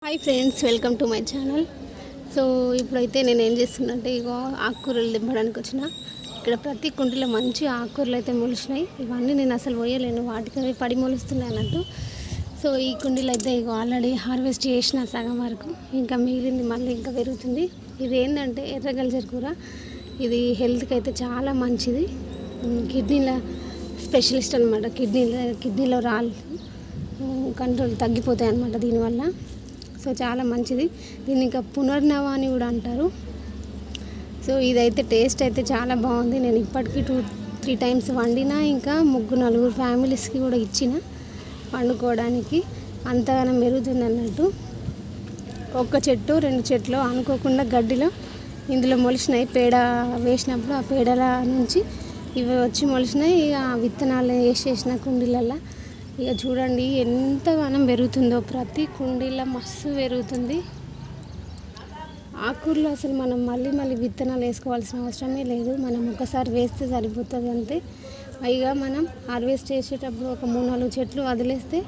Hi friends, welcome to my channel. So ఇప్పుడైతే నేను ఏం చేస్తున్నట్టే ఇగో ఆకుకూరలు దింపడానికి వచ్చిన. ఇక్కడ ప్రతి కుండీలో మంచి ఆకుకూరలు అయితే మొలిచినాయి. ఇవన్నీ నేను అసలు పోయలేను, వాటికి పడి మొలుస్తున్నాయి అన్నట్టు. సో ఈ కుండీలు అయితే ఇగో ఆల్రెడీ హార్వెస్ట్ చేసిన సగం వరకు, ఇంకా మిగిలింది మళ్ళీ ఇంకా పెరుగుతుంది. ఇది ఏంటంటే ఎర్రగల్జర్ కూర. ఇది హెల్త్కి అయితే చాలా మంచిది. కిడ్నీల స్పెషలిస్ట్ అనమాట. కిడ్నీలో రాళ్ళు కంట్రోల్ తగ్గిపోతాయి అన్నమాట దీనివల్ల. సో చాలా మంచిది. దీన్ని ఇంకా పునర్నవ అని కూడా అంటారు. సో ఇదైతే టేస్ట్ అయితే చాలా బాగుంది. నేను ఇప్పటికీ 2-3 టైమ్స్ వండినా, ఇంకా 3-4 ఫ్యామిలీస్కి కూడా ఇచ్చిన వండుకోవడానికి. అంతగానో మెరుగుతుంది అన్నట్టు. ఒక్క చెట్టు 2 చెట్లు అనుకోకుండా గడ్డిలో ఇందులో మొలిచినాయి. పేడ వేసినప్పుడు ఆ పేడల నుంచి ఇవి వచ్చి మొలిచినాయి. ఇక విత్తనాలు వేసేసిన కుండీలల్లో ఇక చూడండి ఎంతగానం పెరుగుతుందో. ప్రతి కుండీలో మస్తు పెరుగుతుంది. ఆకుకూరలో అసలు మనం మళ్ళీ విత్తనాలు వేసుకోవాల్సిన అవసరమే లేదు. మనం ఒకసారి వేస్తే సరిపోతుంది అంతే. పైగా మనం హార్వెస్ట్ చేసేటప్పుడు ఒక 3-4 చెట్లు వదిలేస్తే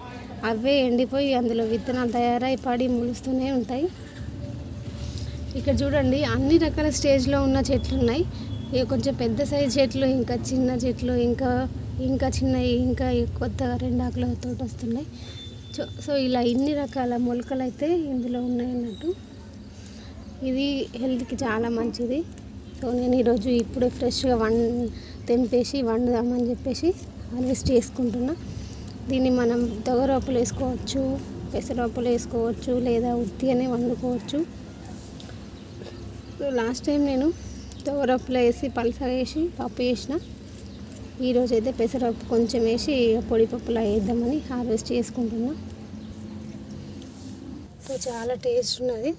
అవే ఎండిపోయి అందులో విత్తనాలు తయారై పడి మొలుస్తూనే ఉంటాయి. ఇక్కడ చూడండి అన్ని రకాల స్టేజ్లో ఉన్న చెట్లు ఉన్నాయి. ఇక కొంచెం పెద్ద సైజు చెట్లు, ఇంకా చిన్న చెట్లు, ఇంకా చిన్నవి, ఇంకా కొత్తగా 2 ఆకులతో వస్తున్నాయి. సో ఇలా ఇన్ని రకాల మొలకలు అయితే ఇందులో ఉన్నాయి అన్నట్టు. ఇది హెల్త్కి చాలా మంచిది. సో నేను ఈరోజు ఇప్పుడే ఫ్రెష్గా తెంపేసి వండుదామని చెప్పేసి హార్వెస్ట్ చేసుకుంటున్నా. దీన్ని మనం తొగరోపులు వేసుకోవచ్చు, పెసరపప్పులు వేసుకోవచ్చు, లేదా ఉత్తిగానే వండుకోవచ్చు. సో లాస్ట్ టైం నేను తొగరోపులో వేసి పలసగా వేసి పప్పు చేసిన. ఈరోజు అయితే పెసరపప్పు కొంచెం వేసి పొడి పప్పులా వేద్దామని హార్వెస్ట్ చేసుకుంటున్నా. సో చాలా టేస్ట్ ఉన్నది.